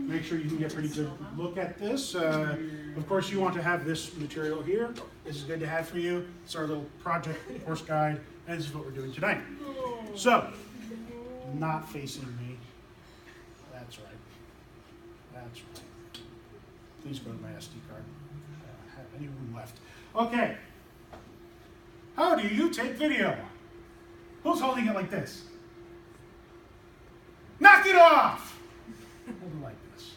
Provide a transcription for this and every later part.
make sure you can get a pretty good look at this. Of course, you want to have this material here. This is good to have for you. It's our little project course guide, and this is what we're doing tonight. So, not facing me. That's right. That's right. Please go to my SD card. I don't have any room left. Okay. How do you take video? Who's holding it like this? Knock it off! Hold it like this.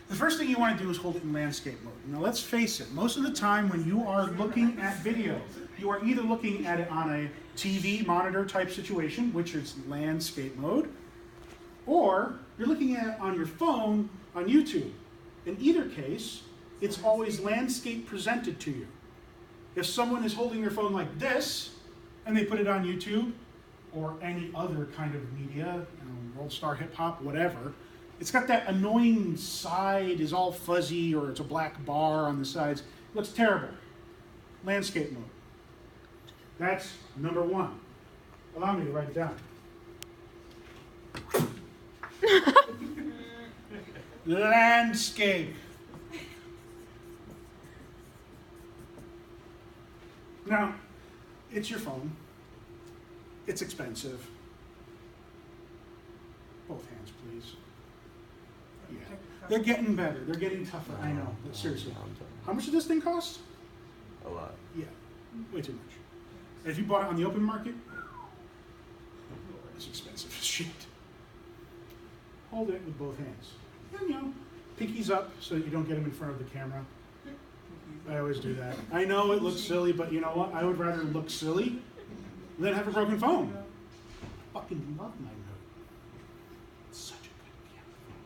The first thing you want to do is hold it in landscape mode. Now let's face it, most of the time when you are looking at video, you are either looking at it on a TV monitor type situation, which is landscape mode, or you're looking at it on your phone on YouTube. In either case, it's always landscape presented to you. If someone is holding their phone like this, and they put it on YouTube, or any other kind of media, World Star Hip Hop, whatever, it's got that annoying side is all fuzzy, or it's a black bar on the sides. It looks terrible. Landscape mode. That's number one. Allow me to write it down. Landscape. Now, it's your phone. It's expensive. Both hands, please. Yeah. They're getting better. They're getting tougher. I know. But seriously. How much did this thing cost? A lot. Yeah. Way too much. And if you bought it on the open market, it's expensive as shit. Hold it with both hands. And, pinkies up so that you don't get them in front of the camera. I always do that. I know it looks silly, but you know what? I would rather look silly than have a broken phone. I fucking love my Note. It's such a good camera phone.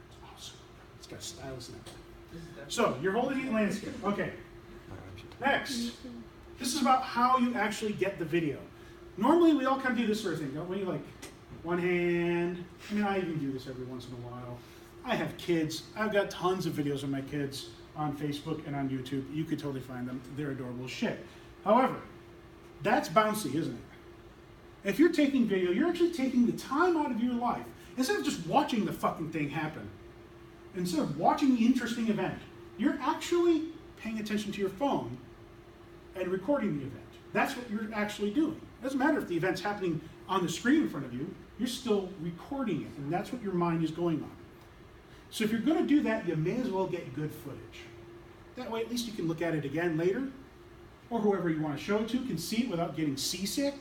It's awesome. It's got stylus in it. So, you're holding it in landscape. Okay. Next. This is about how you actually get the video. Normally, we all kind of do this sort of thing, don't we? Like, one hand. I mean, I even do this every once in a while. I have kids. I've got tons of videos of my kids on Facebook and on YouTube. You could totally find them. They're adorable as shit. However, that's bouncy, isn't it? If you're taking video, you're actually taking the time out of your life. Instead of just watching the fucking thing happen, instead of watching the interesting event, you're actually paying attention to your phone and recording the event. That's what you're actually doing. It doesn't matter if the event's happening on the screen in front of you, you're still recording it, and that's what your mind is going on. So if you're going to do that, you may as well get good footage. That way, at least you can look at it again later, or whoever you want to show it to can see it without getting seasick.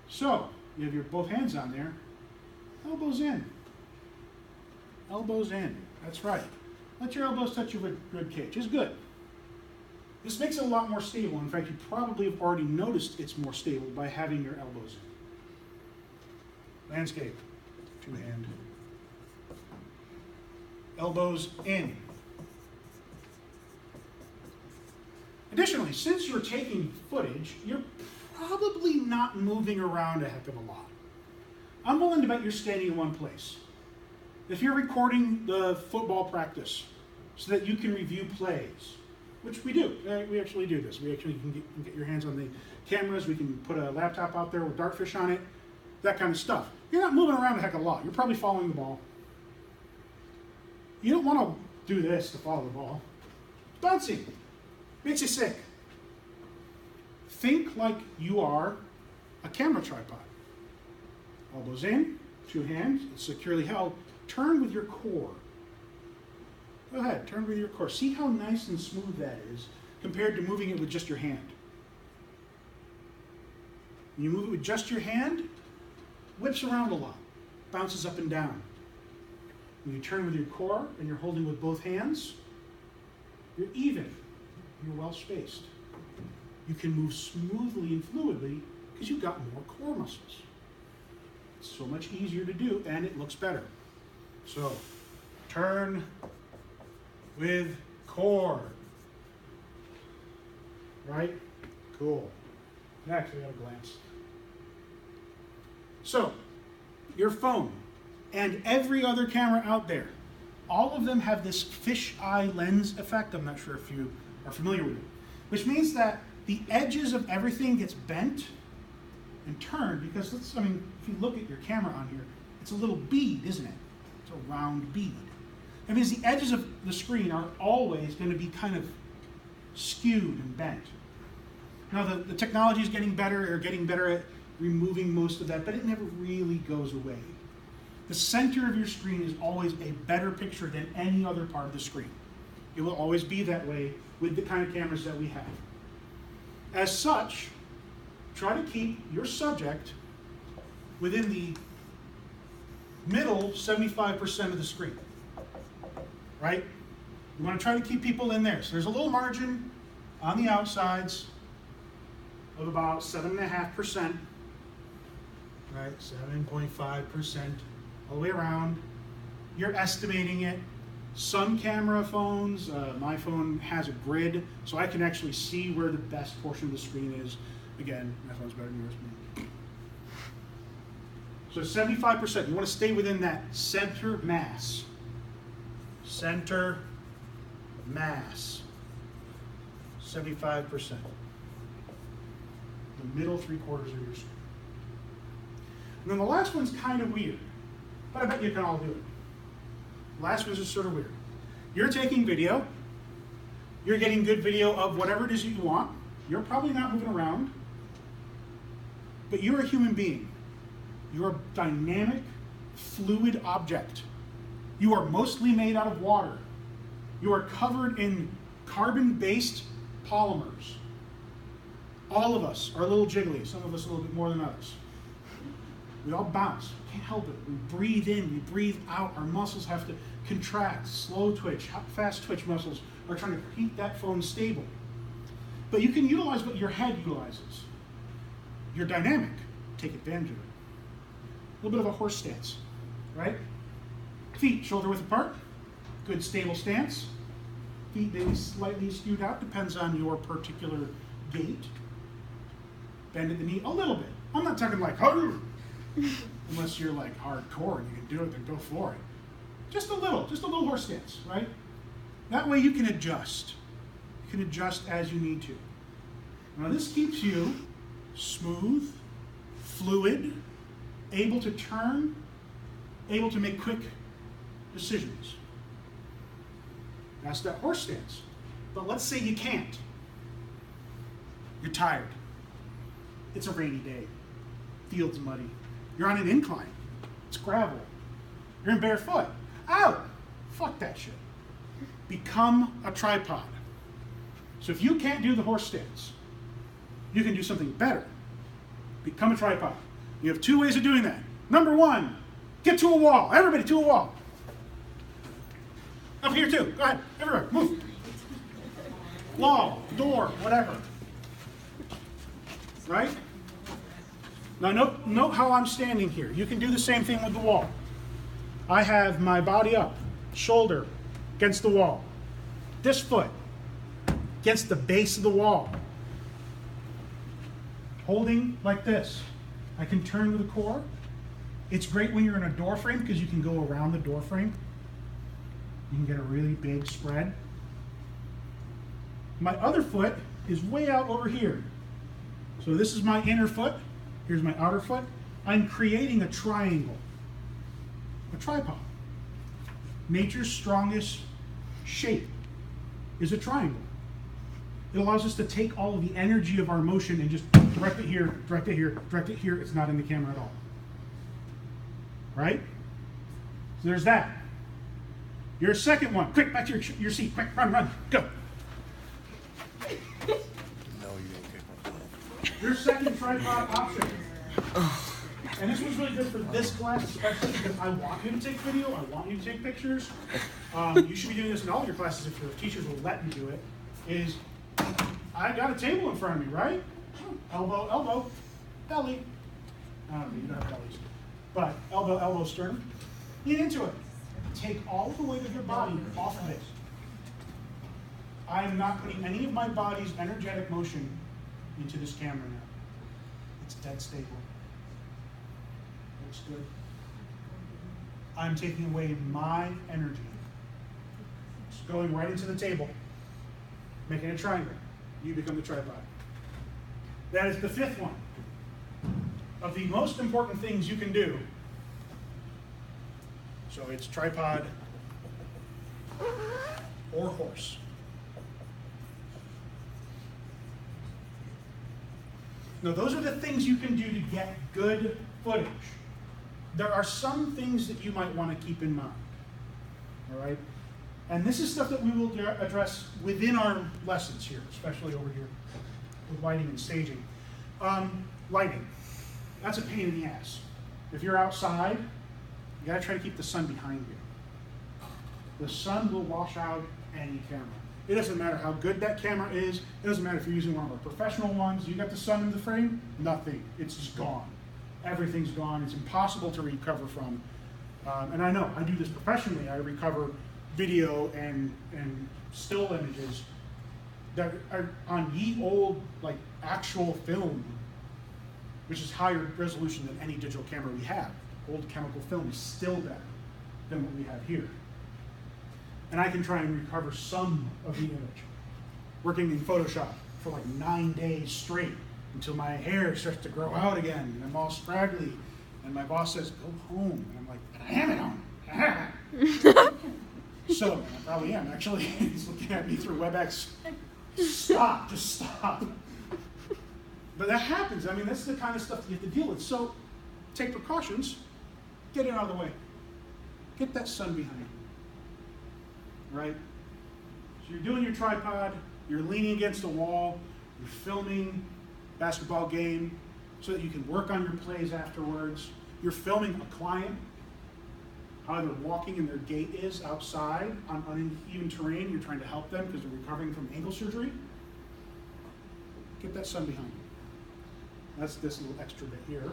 So, you have your both hands on there, elbows in. Elbows in, that's right. Let your elbows touch your rib cage, it's good. This makes it a lot more stable. In fact, you probably have already noticed it's more stable by having your elbows in. Landscape, two hand. Elbows in. Additionally, since you're taking footage, you're probably not moving around a heck of a lot. I'm willing to bet you're standing in one place. If you're recording the football practice so that you can review plays, which we do. We actually do this. We actually can get your hands on the cameras. We can put a laptop out there with Dartfish on it, that kind of stuff. You're not moving around a heck of a lot. You're probably following the ball. You don't want to do this to follow the ball. It's bouncy. Makes you sick. Think like you are a camera tripod. Elbows in, two hands, it's securely held. Turn with your core. Go ahead, turn with your core. See how nice and smooth that is compared to moving it with just your hand. When you move it with just your hand, whips around a lot, bounces up and down. When you turn with your core and you're holding with both hands, you're even. You're well spaced. You can move smoothly and fluidly because you've got more core muscles. It's so much easier to do and it looks better. So, turn with core. Right? Cool. Next, we got a glance. So, your phone and every other camera out there, all of them have this fisheye lens effect. I'm not sure if you are familiar with it, which means that the edges of everything gets bent and turned because if you look at your camera on here, it's a little bead, isn't it? It's a round bead. That means the edges of the screen are always going to be kind of skewed and bent. Now the technology is getting better, at removing most of that, but it never really goes away. The center of your screen is always a better picture than any other part of the screen. It will always be that way with the kind of cameras that we have. As such, try to keep your subject within the middle 75% of the screen, right? You want to try to keep people in there. So there's a little margin on the outsides of about 7.5%, right? 7.5% all the way around. You're estimating it. Some camera phones, my phone has a grid, so I can actually see where the best portion of the screen is. Again, my phone's better than yours. So 75%, you want to stay within that center mass. Center mass. 75%. The middle 3/4 of your screen. And then the last one's kind of weird, but I bet you can all do it. The last one's just sort of weird. You're taking video. You're getting good video of whatever it is you want. You're probably not moving around, but you're a human being. You're a dynamic, fluid object. You are mostly made out of water. You are covered in carbon-based polymers. All of us are a little jiggly, some of us a little bit more than others. We all bounce, can't help it. We breathe in, we breathe out. Our muscles have to contract, slow twitch, fast twitch muscles are trying to keep that phone stable. But you can utilize what your head utilizes. You're dynamic, take advantage of it. A little bit of a horse stance, right? Feet shoulder width apart, good stable stance. Feet maybe slightly skewed out, depends on your particular gait. Bend at the knee a little bit. I'm not talking like, unless you're like hardcore and you can do it, then go for it. Just a little horse stance, right? That way you can adjust. You can adjust as you need to. Now this keeps you smooth, fluid, able to turn, able to make quick decisions. That's that horse stance. But let's say you can't. You're tired. It's a rainy day. Field's muddy. You're on an incline. It's gravel. You're in barefoot. Out! Fuck that shit. Become a tripod. So if you can't do the horse stance, you can do something better. Become a tripod. You have 2 ways of doing that. Number 1, get to a wall. Everybody to a wall. Up here too. Go ahead. Everywhere. Move. Wall, door, whatever. Right? Now note how I'm standing here. You can do the same thing with the wall. I have my body up, shoulder against the wall. This foot against the base of the wall. Holding like this. I can turn with the core. It's great when you're in a door frame because you can go around the door frame. You can get a really big spread. My other foot is way out over here. So this is my inner foot. Here's my outer foot. I'm creating a triangle, a tripod. Nature's strongest shape is a triangle. It allows us to take all of the energy of our motion and just direct it here, direct it here, direct it here. It's not in the camera at all. Right? So there's that. Your second one. Quick, back to your seat. Quick, run, go. Your second tripod option. And this was really good for this class, especially because I want you to take video, I want you to take pictures. You should be doing this in all your classes if your teachers will let you do it. Is I got a table in front of me, right? Elbow, elbow, belly. I don't know, you don't have bellies. But elbow, elbow, sternum. Lean into it. Take all the weight of your body off of it. I am not putting any of my body's energetic motion into this camera now. It's dead stable. Looks good. I'm taking away my energy. It's going right into the table, making a triangle. You become the tripod. That is the fifth one of the most important things you can do. So it's tripod or horse. Now those are the things you can do to get good footage. There are some things that you might want to keep in mind, all right? And this is stuff that we will address within our lessons here, especially over here with lighting and staging. Lighting, that's a pain in the ass. If you're outside, you gotta try to keep the sun behind you. The sun will wash out any camera. It doesn't matter how good that camera is. It doesn't matter if you're using one of our professional ones. You got the sun in the frame, nothing. It's just gone. Everything's gone. It's impossible to recover from. And I know, I do this professionally. I recover video and still images that are on ye old, like, actual film, which is higher resolution than any digital camera we have. Old chemical film is still better than what we have here. And I can try and recover some of the image. Working in Photoshop for like 9 days straight until my hair starts to grow out again and I'm all scraggly. And my boss says, go home. And I'm like, but I am at home. So, I probably am actually. He's looking at me through WebEx. Stop, just stop. But that happens. I mean, that's the kind of stuff you have to deal with. So, take precautions. Get it out of the way. Get that sun behind you. Right? So you're doing your tripod, you're leaning against a wall, you're filming a basketball game so that you can work on your plays afterwards. You're filming a client, how they're walking and their gait is outside on uneven terrain. You're trying to help them because they're recovering from ankle surgery. Get that sun behind you. That's this little extra bit here.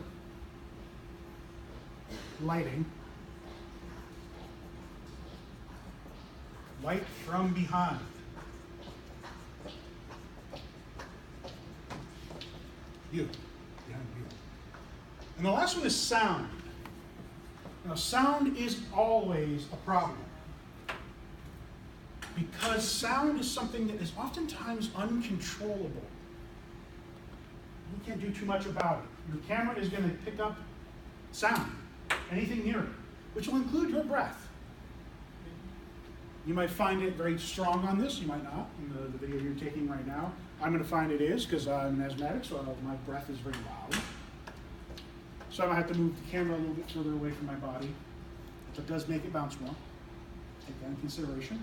Lighting. Light from behind. You. Behind you. And the last one is sound. Now, sound is always a problem because sound is something that is oftentimes uncontrollable. You can't do too much about it. Your camera is going to pick up sound, anything near it, which will include your breath. You might find it very strong on this, you might not, in the video you're taking right now. I'm going to find it is, because I'm an asthmatic, so my breath is very loud. So I might have to move the camera a little bit further away from my body. If it does make it bounce more, take that in consideration.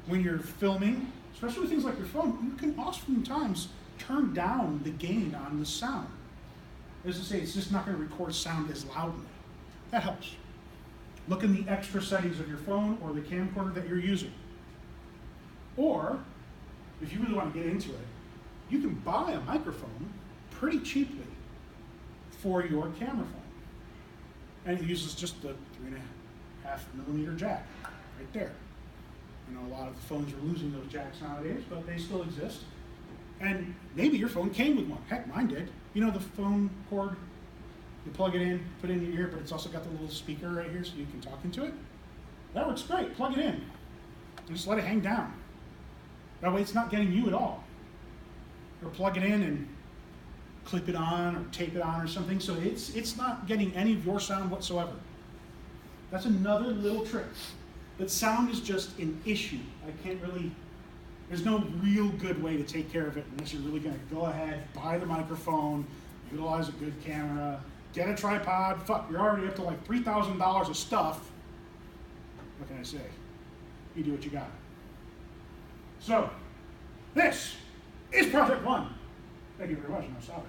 When you're filming, especially with things like your phone, you can oftentimes turn down the gain on the sound. As I say, it's just not going to record sound as loudly. That helps. Look in the extra settings of your phone or the camcorder that you're using. Or, if you really want to get into it, you can buy a microphone pretty cheaply for your camera phone. And it uses just the 3.5 millimeter jack right there. I know a lot of phones are losing those jacks nowadays, but they still exist. And maybe your phone came with one. Heck, mine did. You know the phone cord? You plug it in, put it in your ear, but it's also got the little speaker right here so you can talk into it. That works great. Plug it in. And just let it hang down. That way it's not getting you at all. Or plug it in and clip it on or tape it on or something so it's not getting any of your sound whatsoever. That's another little trick. But sound is just an issue. There's no real good way to take care of it unless you're really going to go ahead, buy the microphone, utilize a good camera, get a tripod. Fuck, you're already up to like $3,000 of stuff. What can I say? You do what you got. So, this is Project 1. Thank you very much, and I'm sorry.